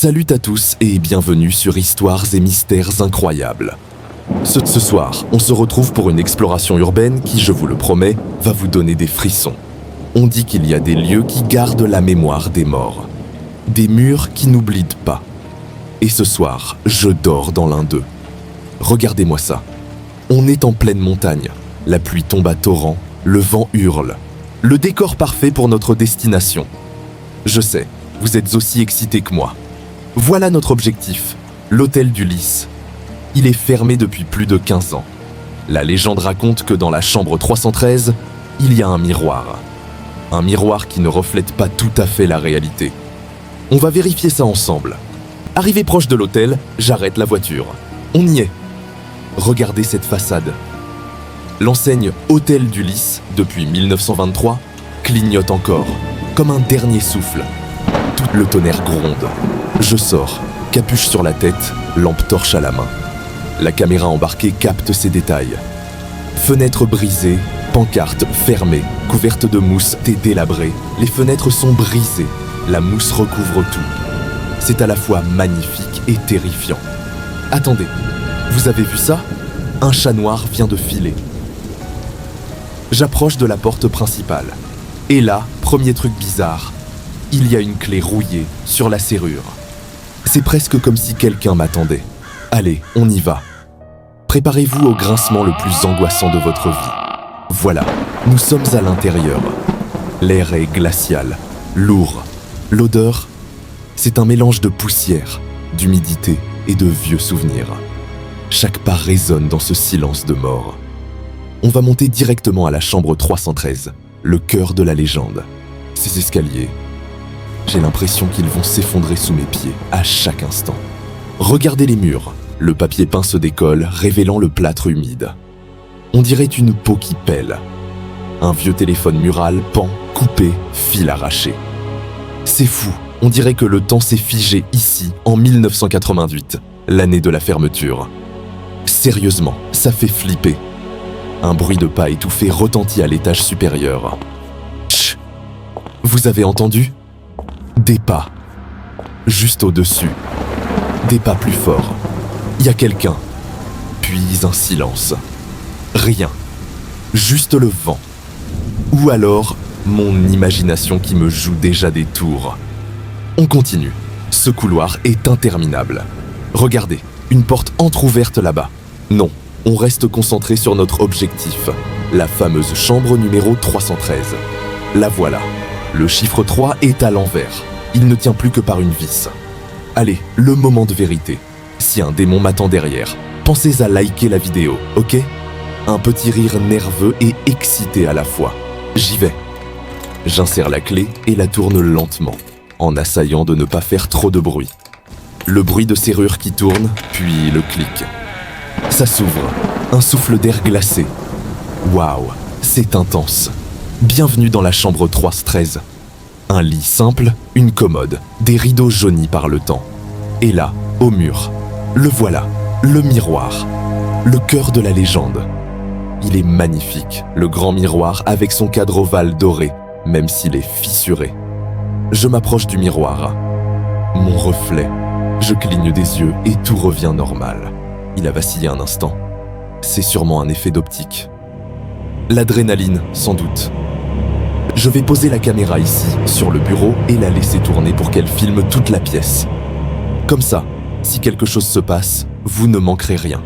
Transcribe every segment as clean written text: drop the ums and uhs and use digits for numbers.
Salut à tous et bienvenue sur Histoires et Mystères Incroyables. Ce soir, on se retrouve pour une exploration urbaine qui, je vous le promets, va vous donner des frissons. On dit qu'il y a des lieux qui gardent la mémoire des morts. Des murs qui n'oublient pas. Et ce soir, je dors dans l'un d'eux. Regardez-moi ça. On est en pleine montagne. La pluie tombe à torrents, le vent hurle. Le décor parfait pour notre destination. Je sais, vous êtes aussi excités que moi. Voilà notre objectif, l'hôtel du Lys. Il est fermé depuis plus de 15 ans. La légende raconte que dans la chambre 313, il y a un miroir. Un miroir qui ne reflète pas tout à fait la réalité. On va vérifier ça ensemble. Arrivé proche de l'hôtel, j'arrête la voiture. On y est. Regardez cette façade. L'enseigne Hôtel du Lys, depuis 1923, clignote encore, comme un dernier souffle. Tout le tonnerre gronde. Je sors, capuche sur la tête, lampe torche à la main. La caméra embarquée capte ces détails. Fenêtres brisées, pancartes fermées, couvertes de mousse délabrées. Les fenêtres sont brisées, la mousse recouvre tout. C'est à la fois magnifique et terrifiant. Attendez, vous avez vu ça? Un chat noir vient de filer. J'approche de la porte principale. Et là, premier truc bizarre, il y a une clé rouillée sur la serrure. C'est presque comme si quelqu'un m'attendait. Allez, on y va. Préparez-vous au grincement le plus angoissant de votre vie. Voilà, nous sommes à l'intérieur. L'air est glacial, lourd. L'odeur, c'est un mélange de poussière, d'humidité et de vieux souvenirs. Chaque pas résonne dans ce silence de mort. On va monter directement à la chambre 313, le cœur de la légende. Ces escaliers, j'ai l'impression qu'ils vont s'effondrer sous mes pieds à chaque instant. Regardez les murs, le papier peint se décolle, révélant le plâtre humide. On dirait une peau qui pèle. Un vieux téléphone mural pend, coupé, fil arraché. C'est fou, on dirait que le temps s'est figé ici, en 1988, l'année de la fermeture. Sérieusement, ça fait flipper. Un bruit de pas étouffé retentit à l'étage supérieur. Chut! Vous avez entendu? Des pas. Juste au-dessus. Des pas plus forts. Il y a quelqu'un. Puis un silence. Rien. Juste le vent. Ou alors, mon imagination qui me joue déjà des tours. On continue. Ce couloir est interminable. Regardez, une porte entr'ouverte là-bas. Non, on reste concentré sur notre objectif. La fameuse chambre numéro 313. La voilà. Le chiffre 3 est à l'envers. Il ne tient plus que par une vis. Allez, le moment de vérité. Si un démon m'attend derrière, pensez à liker la vidéo, ok? Un petit rire nerveux et excité à la fois. J'y vais. J'insère la clé et la tourne lentement, en assaillant de ne pas faire trop de bruit. Le bruit de serrure qui tourne, puis le clic. Ça s'ouvre, un souffle d'air glacé. Waouh, c'est intense. Bienvenue dans la chambre 313. Un lit simple, une commode, des rideaux jaunis par le temps. Et là, au mur, le voilà, le miroir, le cœur de la légende. Il est magnifique, le grand miroir avec son cadre ovale doré, même s'il est fissuré. Je m'approche du miroir. Mon reflet. Je cligne des yeux et tout revient normal. Il a vacillé un instant. C'est sûrement un effet d'optique. L'adrénaline, sans doute. Je vais poser la caméra ici, sur le bureau, et la laisser tourner pour qu'elle filme toute la pièce. Comme ça, si quelque chose se passe, vous ne manquerez rien.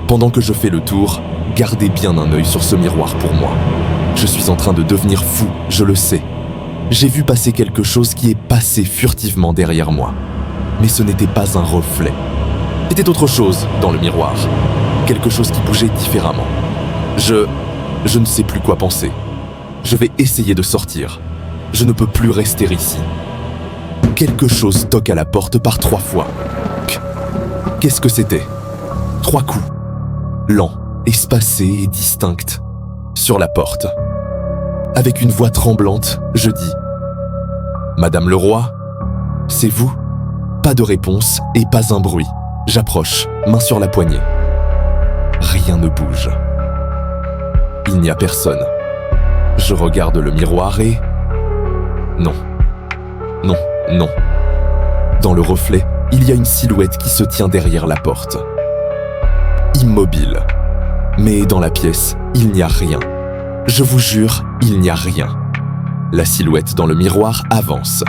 Pendant que je fais le tour, gardez bien un œil sur ce miroir pour moi. Je suis en train de devenir fou, je le sais. J'ai vu passer quelque chose qui est passé furtivement derrière moi. Mais ce n'était pas un reflet. C'était autre chose dans le miroir. Quelque chose qui bougeait différemment. Je ne sais plus quoi penser. Je vais essayer de sortir. Je ne peux plus rester ici. Quelque chose toque à la porte par 3 fois. Qu'est-ce que c'était? 3 coups. Lents, espacés et distincts. Sur la porte. Avec une voix tremblante, je dis « Madame le roi, c'est vous ?» Pas de réponse et pas un bruit. J'approche, main sur la poignée. Rien ne bouge. Il n'y a personne. Je regarde le miroir et... Non. Non, non. Dans le reflet, il y a une silhouette qui se tient derrière la porte. Immobile. Mais dans la pièce, il n'y a rien. Je vous jure, il n'y a rien. La silhouette dans le miroir avance.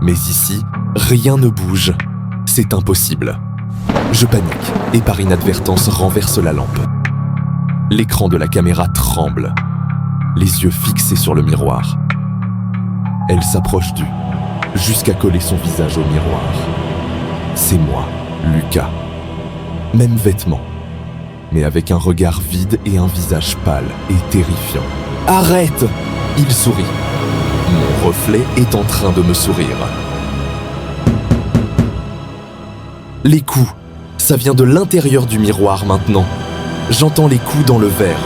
Mais ici, rien ne bouge. C'est impossible. Je panique et par inadvertance renverse la lampe. L'écran de la caméra tremble, les yeux fixés sur le miroir. Elle s'approche jusqu'à coller son visage au miroir. C'est moi, Lucas. Même vêtements, mais avec un regard vide et un visage pâle et terrifiant. « Arrête !» Il sourit. Mon reflet est en train de me sourire. Les coups, ça vient de l'intérieur du miroir maintenant. J'entends les coups dans le verre.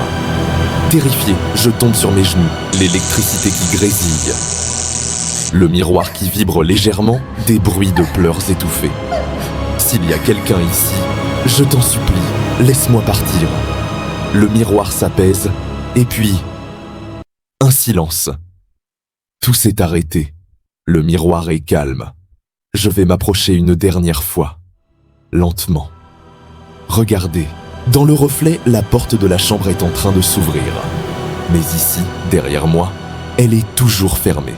Terrifié, je tombe sur mes genoux, l'électricité qui grésille. Le miroir qui vibre légèrement, des bruits de pleurs étouffés. S'il y a quelqu'un ici, je t'en supplie, laisse-moi partir. Le miroir s'apaise, et puis... un silence. Tout s'est arrêté. Le miroir est calme. Je vais m'approcher une dernière fois. Lentement. Regardez, dans le reflet, la porte de la chambre est en train de s'ouvrir. Mais ici, derrière moi, elle est toujours fermée.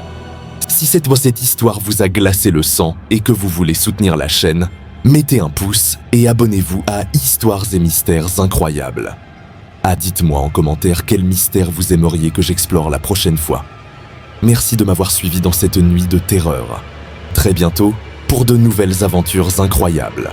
Si cette histoire vous a glacé le sang et que vous voulez soutenir la chaîne, mettez un pouce et abonnez-vous à Histoires et Mystères Incroyables. Dites-moi en commentaire quel mystère vous aimeriez que j'explore la prochaine fois. Merci de m'avoir suivi dans cette nuit de terreur. Très bientôt, pour de nouvelles aventures incroyables.